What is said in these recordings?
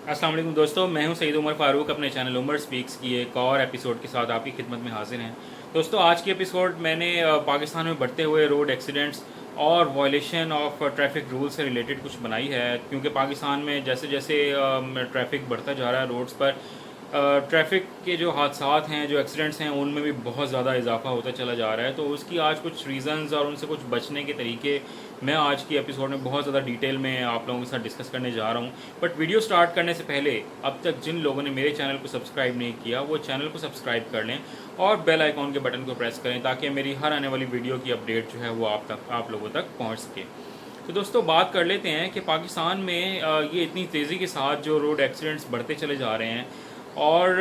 अस्सलाम वालेकुम दोस्तों, मैं हूं सईद उमर फ़ारूक। अपने चैनल उमर स्पीक्स की एक और एपिसोड के साथ आपकी खिदमत में हाजिर हैं। दोस्तों, आज की एपिसोड मैंने पाकिस्तान में बढ़ते हुए रोड एक्सीडेंट्स और वायलेशन ऑफ ट्रैफिक रूल से रिलेटेड कुछ बनाई है, क्योंकि पाकिस्तान में जैसे जैसे ट्रैफिक बढ़ता जा रहा है रोड्स पर, ट्रैफिक के जो हादसात हैं, जो एक्सीडेंट्स हैं, उनमें भी बहुत ज़्यादा इजाफा होता चला जा रहा है। तो उसकी आज कुछ रीज़न्स और उनसे कुछ बचने के तरीके मैं आज की एपिसोड में बहुत ज़्यादा डिटेल में आप लोगों के साथ डिस्कस करने जा रहा हूँ। बट वीडियो स्टार्ट करने से पहले अब तक जिन लोगों ने मेरे चैनल को सब्सक्राइब नहीं किया, वो चैनल को सब्सक्राइब कर लें और बेल आइकॉन के बटन को प्रेस करें, ताकि मेरी हर आने वाली वीडियो की अपडेट जो है वो आप लोगों तक पहुँच सके। तो दोस्तों, बात कर लेते हैं कि पाकिस्तान में ये इतनी तेज़ी के साथ जो रोड एक्सीडेंट्स बढ़ते चले जा रहे हैं और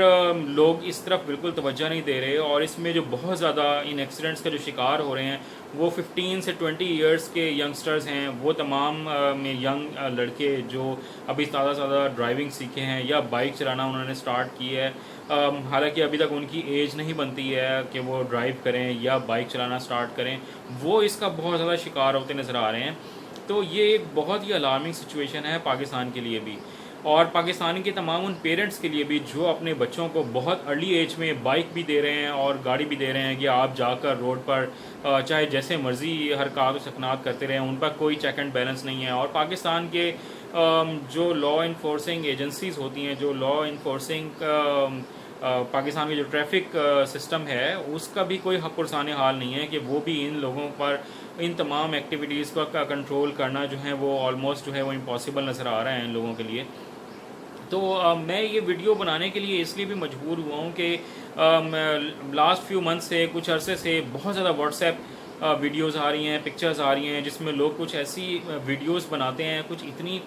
लोग इस तरफ बिल्कुल तवज्जो नहीं दे रहे, और इसमें जो बहुत ज़्यादा इन एक्सीडेंट्स का जो शिकार हो रहे हैं वो 15 से 20 इयर्स के यंगस्टर्स हैं। वो तमाम में यंग लड़के जो अभी ताज़ा ड्राइविंग सीखे हैं या बाइक चलाना उन्होंने स्टार्ट की है, हालांकि अभी तक उनकी एज नहीं बनती है कि वो ड्राइव करें या बाइक चलाना स्टार्ट करें, वो इसका बहुत ज़्यादा शिकार होते नज़र आ रहे हैं। तो ये एक बहुत ही अलार्मिंग सिचुएशन है पाकिस्तान के लिए भी, और पाकिस्तान के तमाम उन पेरेंट्स के लिए भी जो अपने बच्चों को बहुत अर्ली एज में बाइक भी दे रहे हैं और गाड़ी भी दे रहे हैं कि आप जाकर रोड पर चाहे जैसे मर्ज़ी हरकत सकनात करते रहें, उन पर कोई चेक एंड बैलेंस नहीं है। और पाकिस्तान के जो लॉ इन्फोर्सिंग एजेंसीज़ होती हैं, जो लॉ इन्फोर्सिंग पाकिस्तान में जो ट्रैफिक सिस्टम है, उसका भी कोई पुरसाने हाल नहीं है कि वो भी इन लोगों पर इन तमाम एक्टिविटीज़ का कंट्रोल करना जो है वो ऑलमोस्ट जो है वो इम्पॉसिबल नज़र आ रहा है इन लोगों के लिए। तो मैं ये वीडियो बनाने के लिए इसलिए भी मजबूर हुआ हूँ कि लास्ट फ्यू मंथ से, कुछ अरसे से बहुत ज़्यादा व्हाट्सएप वीडियोज़ आ रही हैं, पिक्चर्स आ रही हैं, जिसमें लोग कुछ ऐसी वीडियोज़ बनाते हैं, कुछ इतनी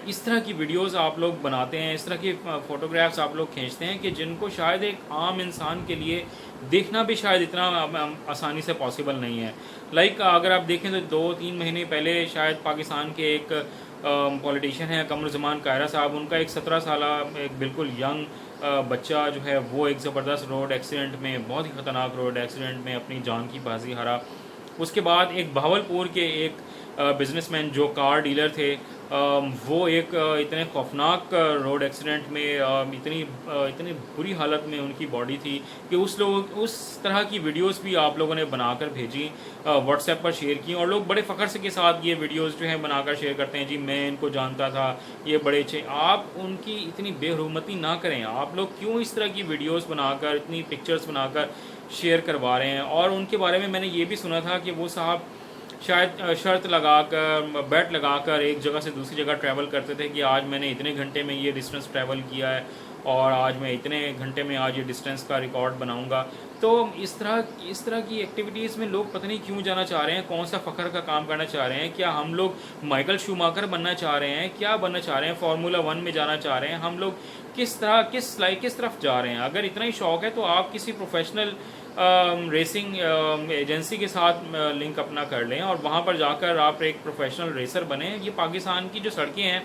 इस तरह की वीडियोस आप लोग बनाते हैं, इस तरह की फ़ोटोग्राफ्स आप लोग खींचते हैं कि जिनको शायद एक आम इंसान के लिए देखना भी शायद इतना आसानी से पॉसिबल नहीं है। लाइक अगर आप देखें तो 2-3 महीने पहले शायद पाकिस्तान के एक पॉलिटिशियन है कमरुज़्ज़मान कायरा साहब, उनका एक 17 साल एक बिल्कुल यंग बच्चा जो है वो एक ज़बरदस्त रोड एक्सीडेंट में, बहुत ही ख़तरनाक रोड एक्सीडेंट में अपनी जान की बाजी हारा। उसके बाद एक बहावलपुर के एक बिजनेसमैन जो कार डीलर थे, वो एक इतने खौफनाक रोड एक्सीडेंट में इतनी बुरी हालत में उनकी बॉडी थी कि उस तरह की वीडियोस भी आप लोगों ने बनाकर भेजी, व्हाट्सएप पर शेयर की, और लोग बड़े फ़ख्र से के साथ ये वीडियोस जो है बनाकर शेयर करते हैं, जी मैं इनको जानता था, ये बड़े अच्छे। आप उनकी इतनी बेहुरमती ना करें। आप लोग क्यों इस तरह की वीडियोस बनाकर, इतनी पिक्चर्स बनाकर शेयर करवा रहे हैं? और उनके बारे में मैंने ये भी सुना था कि वो साहब शायद शर्त लगाकर, बेट लगाकर एक जगह से दूसरी जगह ट्रैवल करते थे कि आज मैंने इतने घंटे में ये डिस्टेंस ट्रैवल किया है और आज मैं इतने घंटे में आज ये डिस्टेंस का रिकॉर्ड बनाऊंगा। तो इस तरह की एक्टिविटीज़ में लोग पता नहीं क्यों जाना चाह रहे हैं, कौन सा फ़ख्र का काम करना चाह रहे हैं? क्या हम लोग माइकल शूमाकर बनना चाह रहे हैं? क्या बनना चाह रहे हैं? फार्मूला 1 में जाना चाह रहे हैं? हम लोग किस तरफ जा रहे हैं? अगर इतना ही शौक़ है तो आप किसी प्रोफेशनल रेसिंग एजेंसी के साथ लिंक अपना कर लें और वहाँ पर जाकर आप एक प्रोफेशनल रेसर बने। ये पाकिस्तान की जो सड़कें हैं,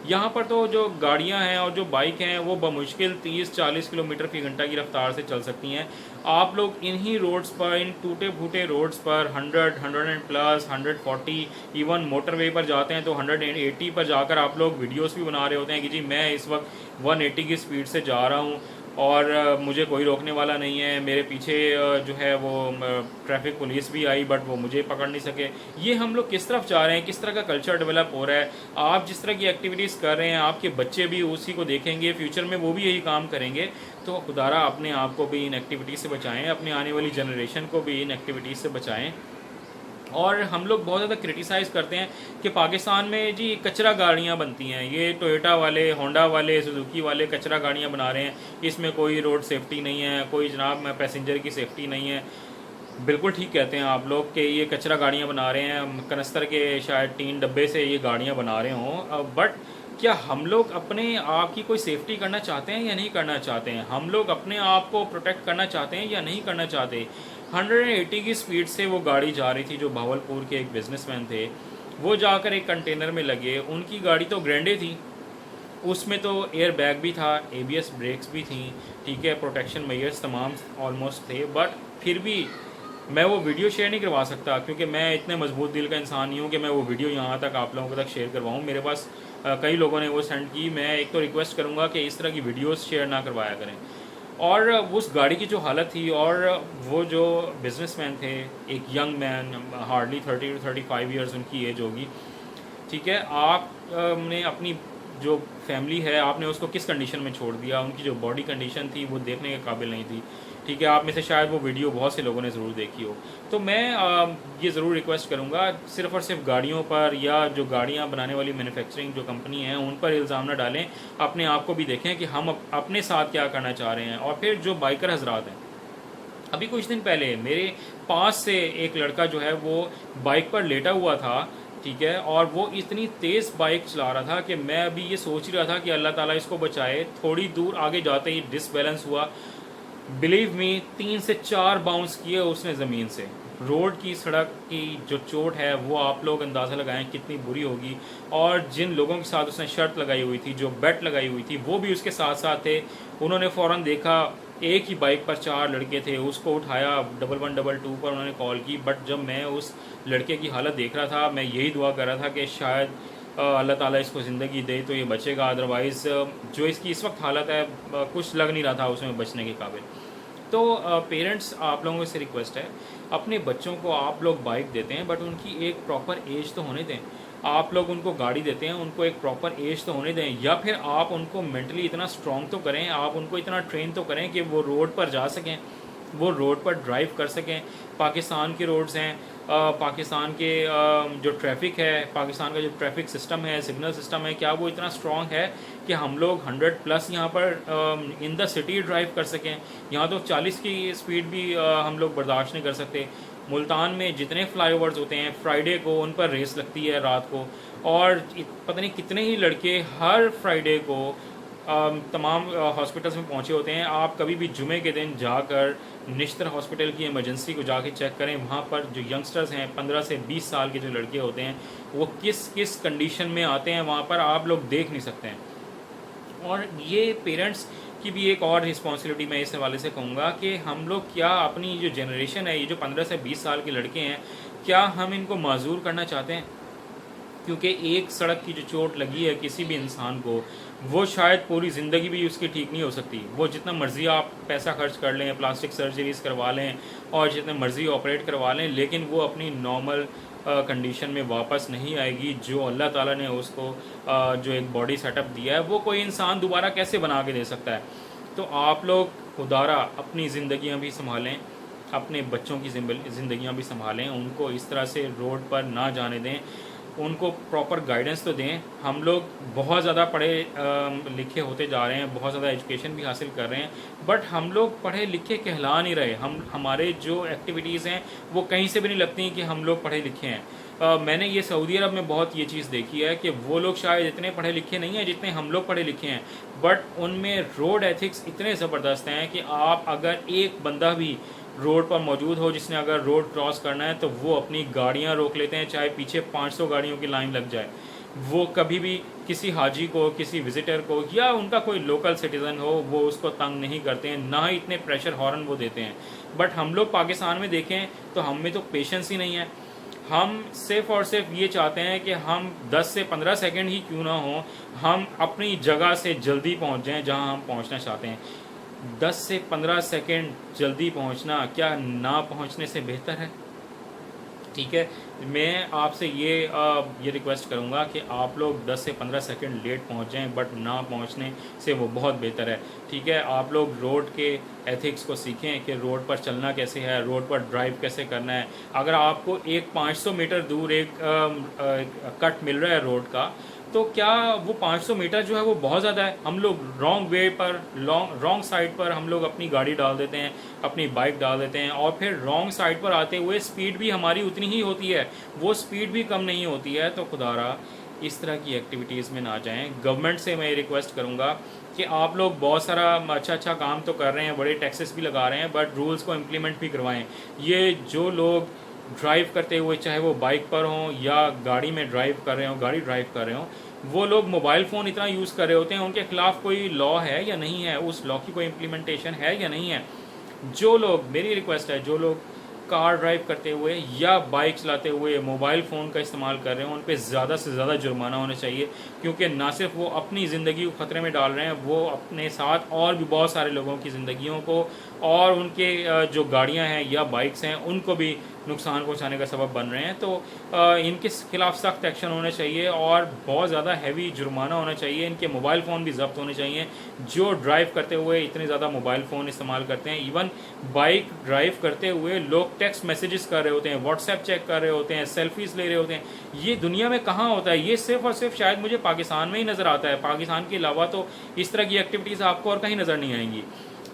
यहाँ पर तो जो गाड़ियाँ हैं और जो बाइक हैं वो बमुश्किल 30-40 किलोमीटर फ़ी घंटा की रफ्तार से चल सकती हैं। आप लोग इन्हीं रोड्स पर, इन टूटे फूटे रोड्स पर 100 140, इवन मोटरवे पर जाते हैं तो 180 पर जाकर आप लोग वीडियोस भी बना रहे होते हैं कि जी मैं इस वक्त 180 की स्पीड से जा रहा हूँ और मुझे कोई रोकने वाला नहीं है, मेरे पीछे जो है वो ट्रैफिक पुलिस भी आई बट वो मुझे पकड़ नहीं सके। ये हम लोग किस तरफ जा रहे हैं? किस तरह का कल्चर डेवलप हो रहा है? आप जिस तरह की एक्टिविटीज़ कर रहे हैं, आपके बच्चे भी उसी को देखेंगे, फ्यूचर में वो भी यही काम करेंगे। तो खुदारा अपने आप को भी इन एक्टिविटीज़ से बचाएँ, अपने आने वाली जनरेशन को भी इन एक्टिविटीज़ से बचाएँ। और हम लोग बहुत ज़्यादा क्रिटिसाइज़ करते हैं कि पाकिस्तान में जी कचरा गाड़ियाँ बनती हैं, ये टोयोटा वाले, होंडा वाले, सुजुकी वाले कचरा गाड़ियाँ बना रहे हैं, इसमें कोई रोड सेफ्टी नहीं है, कोई जनाब में पैसेंजर की सेफ्टी नहीं है। बिल्कुल ठीक कहते हैं आप लोग कि ये कचरा गाड़ियाँ बना रहे हैं, कनस्तर के शायद 3 डब्बे से ये गाड़ियाँ बना रहे हों, बट क्या हम लोग अपने आप की कोई सेफ्टी करना चाहते हैं या नहीं करना चाहते हैं? हम लोग अपने आप को प्रोटेक्ट करना चाहते हैं या नहीं करना चाहते? 180 की स्पीड से वो गाड़ी जा रही थी, जो भावलपुर के एक बिजनेसमैन थे, वो जाकर एक कंटेनर में लगे। उनकी गाड़ी तो ग्रैंडे थी, उसमें तो एयर बैग भी था, ABS ब्रेक्स भी थी, ठीक है, प्रोटेक्शन मेजर्स तमाम ऑलमोस्ट थे, बट फिर भी मैं वो वीडियो शेयर नहीं करवा सकता, क्योंकि मैं इतने मजबूत दिल का इंसान नहीं हूँ कि मैं वो वीडियो यहाँ तक आप लोगों तक शेयर करवाऊँ। मेरे पास कई लोगों ने वो सेंड की। मैं एक तो रिक्वेस्ट करूँगा कि इस तरह की वीडियोस शेयर ना करवाया करें। और उस गाड़ी की जो हालत थी, और वो जो बिजनेसमैन थे, एक young man, hardly 30 to 35 years उनकी एज होगी, ठीक है, आप ने अपनी जो फैमिली है आपने उसको किस कंडीशन में छोड़ दिया। उनकी जो बॉडी कंडीशन थी वो देखने के काबिल नहीं थी, ठीक है। आप में से शायद वो वीडियो बहुत से लोगों ने ज़रूर देखी हो। तो मैं ये ज़रूर रिक्वेस्ट करूँगा, सिर्फ़ और सिर्फ गाड़ियों पर या जो गाड़ियाँ बनाने वाली मैन्युफैक्चरिंग जो कंपनी है उन पर इल्ज़ाम न डालें, अपने आप को भी देखें कि हम अपने साथ क्या करना चाह रहे हैं। और फिर जो बाइकर हजरात हैं, अभी कुछ दिन पहले मेरे पास से एक लड़का जो है वो बाइक पर लेटा हुआ था, ठीक है, और वो इतनी तेज़ बाइक चला रहा था कि मैं अभी ये सोच ही रहा था कि अल्लाह ताला इसको बचाए। थोड़ी दूर आगे जाते ही डिसबैलेंस हुआ, बिलीव मी 3 से 4 बाउंस किए उसने ज़मीन से। रोड की, सड़क की जो चोट है वो आप लोग अंदाज़ा लगाएं कितनी बुरी होगी। और जिन लोगों के साथ उसने शर्त लगाई हुई थी, जो बेट लगाई हुई थी, वो भी उसके साथ साथ थे। उन्होंने फ़ौरन देखा एक ही बाइक पर 4 लड़के थे, उसको उठाया, 1112 पर उन्होंने कॉल की। बट जब मैं उस लड़के की हालत देख रहा था, मैं यही दुआ कर रहा था कि शायद अल्लाह ताला इसको ज़िंदगी दे तो ये बचेगा, अदरवाइज़ जो इसकी इस वक्त हालत है कुछ लग नहीं रहा था उसमें बचने के काबिल। तो पेरेंट्स, आप लोगों से रिक्वेस्ट है, अपने बच्चों को आप लोग बाइक देते हैं बट उनकी एक प्रॉपर एज तो होने दें। आप लोग उनको गाड़ी देते हैं, उनको एक प्रॉपर एज तो होने दें, या फिर आप उनको मेंटली इतना स्ट्रॉन्ग तो करें, आप उनको इतना ट्रेन तो करें कि वो रोड पर जा सकें, वो रोड पर ड्राइव कर सकें। पाकिस्तान के रोड्स हैं, पाकिस्तान के जो ट्रैफिक है, पाकिस्तान का जो ट्रैफिक सिस्टम है, सिग्नल सिस्टम है, क्या वो इतना स्ट्रॉन्ग है कि हम लोग 100+ यहाँ पर इन द सिटी ड्राइव कर सकें। यहाँ तो 40 की स्पीड भी हम लोग बर्दाश्त नहीं कर सकते। मुल्तान में जितने फ्लाईओवर्स होते हैं, फ्राइडे को उन पर रेस लगती है रात को, और पता नहीं कितने ही लड़के हर फ्राइडे को तमाम हॉस्पिटल्स में पहुंचे होते हैं। आप कभी भी जुमे के दिन जाकर निश्तर हॉस्पिटल की इमरजेंसी को जाके चेक करें, वहाँ पर जो यंगस्टर्स हैं, 15 से 20 साल के जो लड़के होते हैं, वो किस किस कंडीशन में आते हैं वहाँ पर आप लोग देख नहीं सकते हैं। और ये पेरेंट्स की भी एक और रिस्पॉन्सिबिलिटी मैं इस हवाले से कहूँगा कि हम लोग क्या अपनी जो जनरेशन है, ये जो 15 से 20 साल के लड़के हैं, क्या हम इनको माजूर करना चाहते हैं? क्योंकि एक सड़क की जो चोट लगी है किसी भी इंसान को, वो शायद पूरी ज़िंदगी भी उसकी ठीक नहीं हो सकती। वो जितना मर्ज़ी आप पैसा खर्च कर लें, प्लास्टिक सर्जरीज़ करवा लें और जितने मर्ज़ी ऑपरेट करवा लें, लेकिन वो अपनी नॉर्मल कंडीशन में वापस नहीं आएगी। जो अल्लाह ताला ने उसको जो एक बॉडी सेटअप दिया है, वो कोई इंसान दोबारा कैसे बना के दे सकता है। तो आप लोग खुदारा अपनी ज़िंदगियाँ भी संभालें, अपने बच्चों की ज़िंदगियाँ भी संभालें, उनको इस तरह से रोड पर ना जाने दें, उनको प्रॉपर गाइडेंस तो दें। हम लोग बहुत ज़्यादा पढ़े लिखे होते जा रहे हैं, बहुत ज़्यादा एजुकेशन भी हासिल कर रहे हैं, बट हम लोग पढ़े लिखे कहला नहीं रहे। हमारे जो एक्टिविटीज़ हैं वो कहीं से भी नहीं लगती कि हम लोग पढ़े लिखे हैं। मैंने ये सऊदी अरब में बहुत ये चीज़ देखी है कि वो लोग शायद इतने पढ़े लिखे नहीं हैं जितने हम लोग पढ़े लिखे हैं, बट उनमें रोड एथिक्स इतने ज़बरदस्त हैं कि आप अगर एक बंदा भी रोड पर मौजूद हो जिसने अगर रोड क्रॉस करना है तो वो अपनी गाड़ियां रोक लेते हैं, चाहे पीछे 500 गाड़ियों की लाइन लग जाए। वो कभी भी किसी हाजी को, किसी विजिटर को या उनका कोई लोकल सिटीज़न हो, वो उसको तंग नहीं करते हैं, ना ही इतने प्रेशर हॉर्न वो देते हैं। बट हम लोग पाकिस्तान में देखें तो हम में तो पेशेंस ही नहीं है। हम सिर्फ और सिर्फ ये चाहते हैं कि हम 10 से 15 सेकंड ही क्यों ना हो, हम अपनी जगह से जल्दी पहुंच जाएं जहां हम पहुंचना चाहते हैं। 10 से 15 सेकंड जल्दी पहुंचना क्या ना पहुंचने से बेहतर है? ठीक है, मैं आपसे ये रिक्वेस्ट करूंगा कि आप लोग 10 से 15 सेकंड लेट पहुंच जाएं, बट ना पहुंचने से वो बहुत बेहतर है। ठीक है, आप लोग रोड के एथिक्स को सीखें कि रोड पर चलना कैसे है, रोड पर ड्राइव कैसे करना है। अगर आपको एक 500 मीटर दूर एक कट मिल रहा है रोड का, तो क्या वो 500 मीटर जो है वो बहुत ज़्यादा है? हम लोग रॉन्ग वे पर, रॉन्ग साइड पर हम लोग अपनी गाड़ी डाल देते हैं, अपनी बाइक डाल देते हैं, और फिर रॉन्ग साइड पर आते हुए स्पीड भी हमारी उतनी ही होती है, वो स्पीड भी कम नहीं होती है। तो खुदारा इस तरह की एक्टिविटीज़ में ना जाएं। गवर्नमेंट से मैं रिक्वेस्ट करूँगा कि आप लोग बहुत सारा अच्छा काम तो कर रहे हैं, बड़े टैक्सेस भी लगा रहे हैं, बट रूल्स को इम्प्लीमेंट भी करवाएँ। ये जो लोग ड्राइव करते हुए, चाहे वो बाइक पर हों या गाड़ी में ड्राइव कर रहे हों, गाड़ी ड्राइव कर रहे हों, वो लोग मोबाइल फ़ोन इतना यूज़ कर रहे होते हैं, उनके खिलाफ़ कोई लॉ है या नहीं है, उस लॉ की कोई इम्प्लीमेंटेशन है या नहीं है। जो लोग, मेरी रिक्वेस्ट है, जो लोग कार ड्राइव करते हुए या बाइक चलाते हुए मोबाइल फ़ोन का इस्तेमाल कर रहे हैं उन पे ज़्यादा से ज़्यादा जुर्माना होना चाहिए, क्योंकि ना सिर्फ वो अपनी ज़िंदगी को ख़तरे में डाल रहे हैं, वो अपने साथ और भी बहुत सारे लोगों की ज़िंदगियों को और उनके जो गाड़ियां हैं या बाइक्स हैं उनको भी नुकसान पहुंचाने का सबब बन रहे हैं। तो इनके खिलाफ सख्त एक्शन होने चाहिए और बहुत ज़्यादा हैवी जुर्माना होना चाहिए। इनके मोबाइल फ़ोन भी जब्त होने चाहिए जो ड्राइव करते हुए इतने ज़्यादा मोबाइल फ़ोन इस्तेमाल करते हैं। इवन बाइक ड्राइव करते हुए लोग टेक्स्ट मैसेजेस कर रहे होते हैं, व्हाट्सएप चेक कर रहे होते हैं, सेल्फीज़ ले रहे होते हैं। ये दुनिया में कहाँ होता है? ये सिर्फ और सिर्फ शायद मुझे पाकिस्तान में ही नज़र आता है। पाकिस्तान के अलावा तो इस तरह की एक्टिविटीज़ आपको और कहीं नज़र नहीं आएंगी।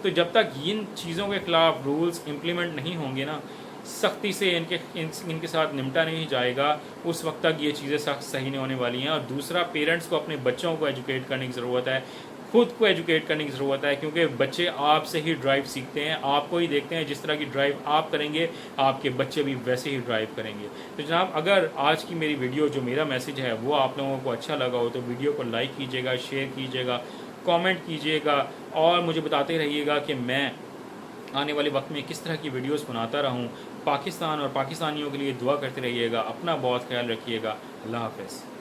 तो जब तक इन चीज़ों के खिलाफ रूल्स इम्प्लीमेंट नहीं होंगे ना, सख्ती से इनके साथ निपटा नहीं जाएगा, उस वक्त तक ये चीज़ें सख्त सही नहीं होने वाली हैं। और दूसरा, पेरेंट्स को अपने बच्चों को एजुकेट करने की ज़रूरत है, खुद को एजुकेट करने की ज़रूरत है, क्योंकि बच्चे आपसे ही ड्राइव सीखते हैं, आपको ही देखते हैं। जिस तरह की ड्राइव आप करेंगे आपके बच्चे भी वैसे ही ड्राइव करेंगे। तो जनाब, अगर आज की मेरी वीडियो, जो मेरा मैसेज है वो आप लोगों को अच्छा लगा हो तो वीडियो को लाइक कीजिएगा, शेयर कीजिएगा, कमेंट कीजिएगा और मुझे बताते रहिएगा कि मैं आने वाले वक्त में किस तरह की वीडियोस बनाता रहूं। पाकिस्तान और पाकिस्तानियों के लिए दुआ करते रहिएगा। अपना बहुत ख्याल रखिएगा। अल्लाह हाफ़िज़।